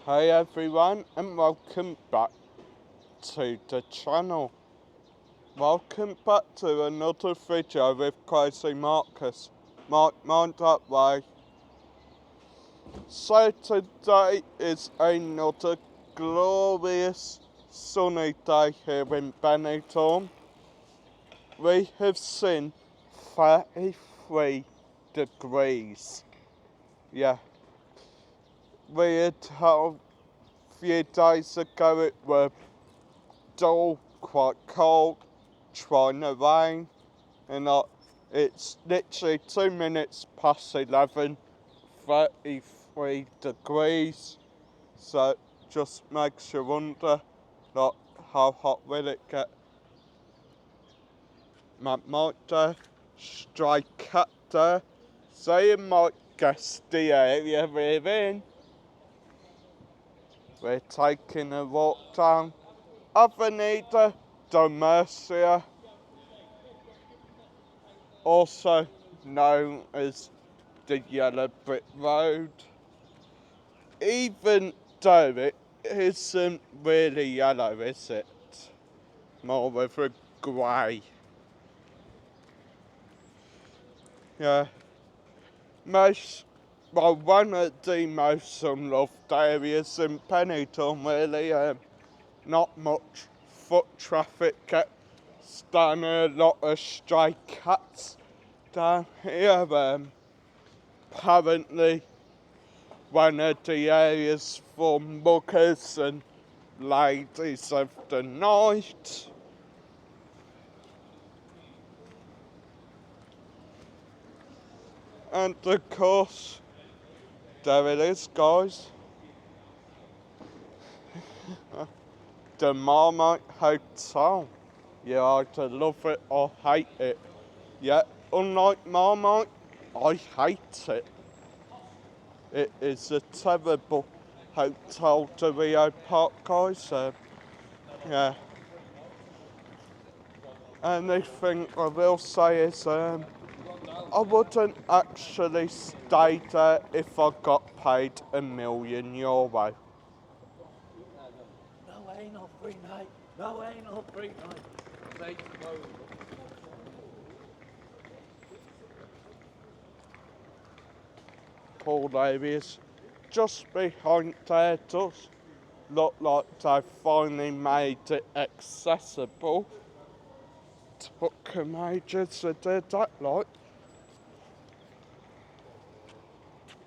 Hi everyone and welcome back to the channel. Welcome back to another video with Crazy Marcus. Mind that way. So today is another glorious sunny day here in Benidorm. We have seen 33 degrees. Yeah. We had a few days ago it were dull, quite cold, trying to rain, and it's literally 2 minutes past 11, 33 degrees, so just makes you wonder, like, how hot will it get? Might stray cat there, so you might guess the area we're in. We're taking a walk down Avenida de Murcia, also known as the Yellow Brick Road, even though it isn't really yellow, is it? More of a grey. Yeah. One of the most unloved areas in Benidorm, really. Not much foot traffic gets down here, a lot of stray cats down here. Apparently one of the areas for muggers and ladies of the night. And of course, there it is, guys. The Marmite Hotel. You either love it or hate it. Yet, unlike Marmite, I hate it. It is a terrible hotel to Rio Park, guys. Yeah. Anything I will say is, I wouldn't actually stay there if I got paid €1,000,000. No, ain't no free night. No, ain't no free night. Say tomorrow. Pool areas just behind there does look like they finally made it accessible. Took them ages to do that, like.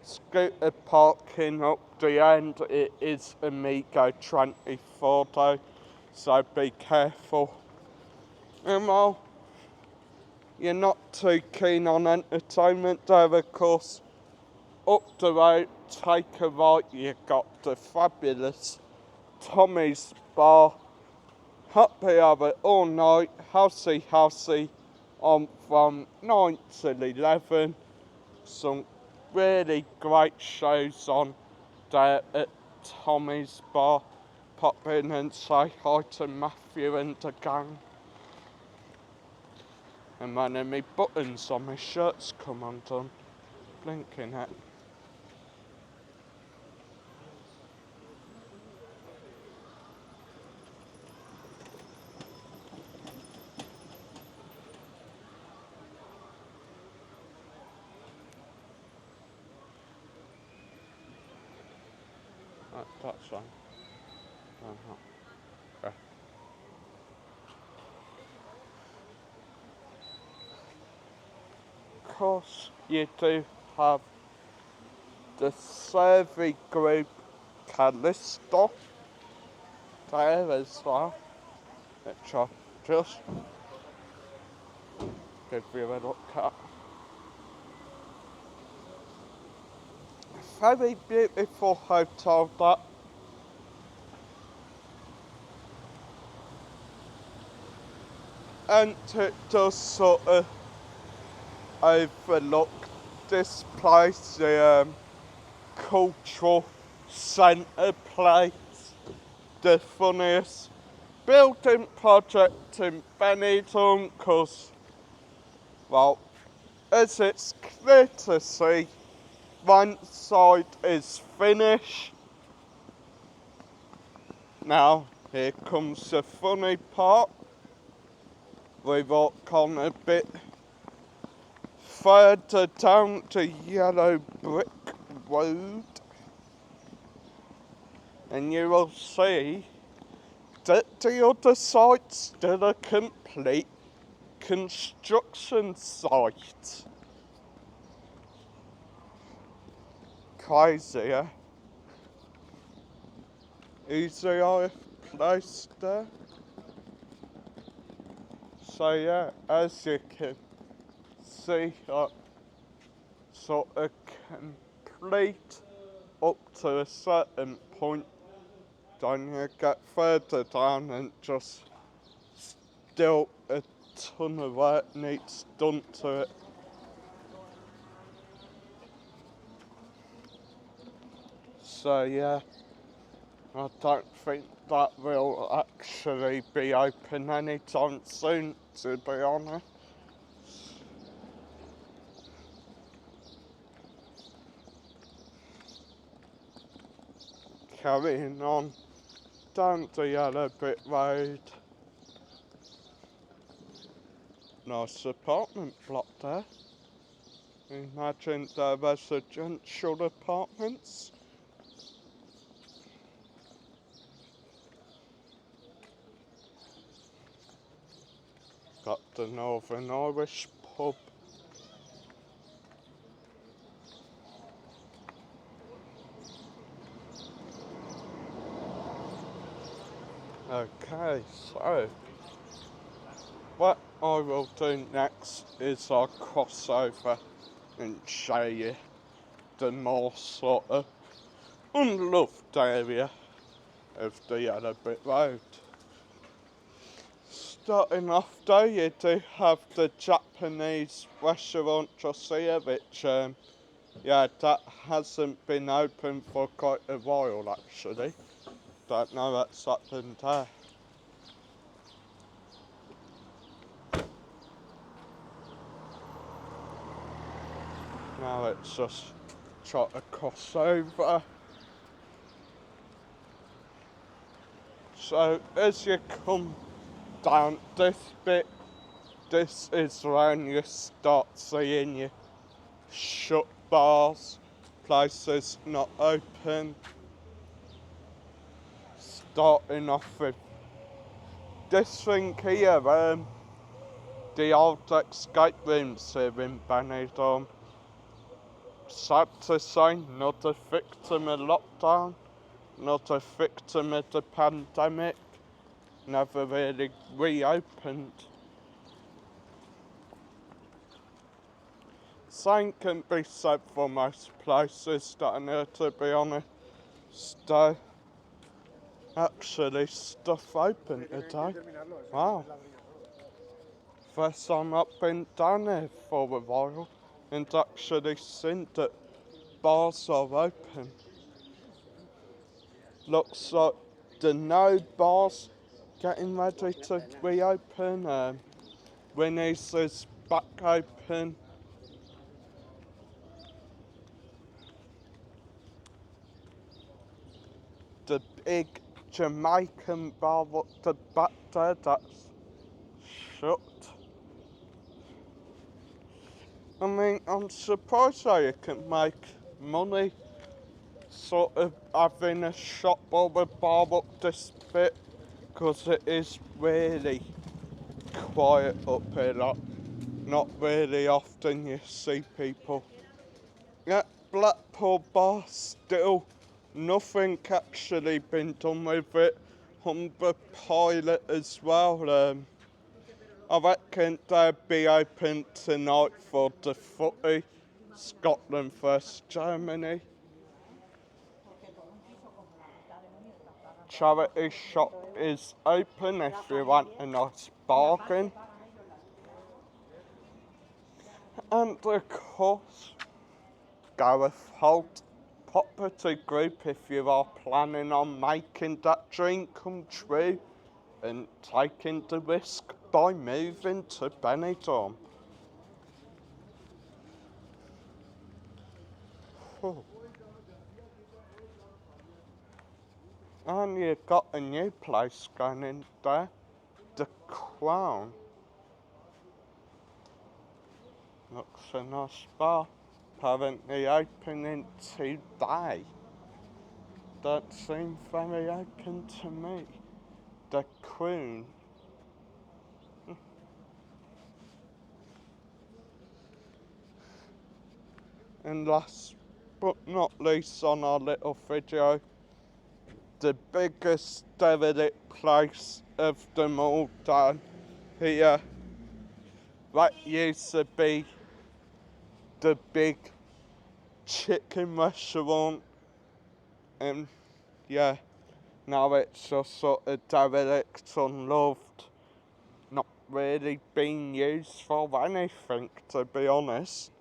Scooter parking up the end, it is Amigo 24 though, so be careful. And while you're not too keen on entertainment there, of course, up the road, take a right, you got the fabulous Tommy's Bar. Happy hour all night, housey, on from 9 till 11. Some really great shows on there at Tommy's Bar. Pop in and say hi to Matthew and the gang. And one of my buttons on my shirt's come undone. Blinking it. That's one. Okay. Of course, you do have the survey group Callisto there as well, which I'll just give you a look at. Very beautiful hotel that. And it does sort of overlook this place, the cultural centre place, the funniest building project in Benidorm, because, well, as it's clear to see, one side is finished Now, here comes the funny part. We walk on a bit further down the yellow brick road, and you will see that the other side's still a complete construction site. Crazy, eh? Easy I've placed there. So yeah, as you can see, sort of complete up to a certain point. Then you get further down and just still a ton of work needs done to it. So yeah, I don't think that will actually be open anytime soon, to be honest. Carrying on down the yellow brick road. Nice apartment block there. Imagine the residential apartments. Got the Northern Irish pub. Okay, so what I will do next is I'll cross over and show you the more sort of unloved area of the Yellow Brick Road. Starting off though, you do have the Japanese restaurant Josiah, which yeah, that hasn't been open for quite a while actually. Don't know what's happened there. Now let's just try to cross over. So as you come down this bit, this is when you start seeing your shut bars, places not open. Starting off with this thing here, the old escape rooms here in Benidorm. Sad to say, not a victim of lockdown, not a victim of the pandemic, never really reopened. Same can be said for most places down here, to be honest. So, actually stuff open today. Wow. First time I've been down here for a while and actually seen that bars are open. Looks like the no bars getting ready to reopen. Winnie's is back open. The big Jamaican bar at the back there, that's shut. I mean, I'm surprised how you can make money sort of having a shop or a bar up this bit, because it is really quiet up here. Like, not really often you see people. Yeah, Blackpool bar still nothing actually been done with it. Humber Pilot as well. I reckon they'll be open tonight for the footy. Scotland versus Germany. Charity shop is open if you want a nice bargain. And of course, Gareth Holt Property Group if you are planning on making that dream come true and taking the risk by moving to Benidorm. And you've got a new place going in there, the Crown. Looks a nice bar. Apparently opening today. Don't seem very open to me. The Crown. And last but not least on our little video, the biggest derelict place of them all down here. That used to be the big chicken restaurant, and yeah, now it's just sort of derelict, unloved, not really being used for anything, to be honest.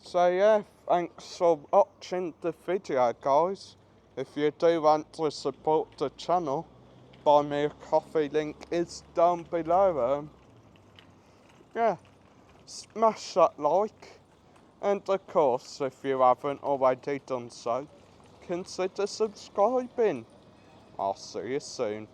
So yeah, thanks for watching the video, guys. If you do want to support the channel, buy me a coffee, link is down below. Yeah, smash that like, and of course, if you haven't already done so, consider subscribing. I'll see you soon.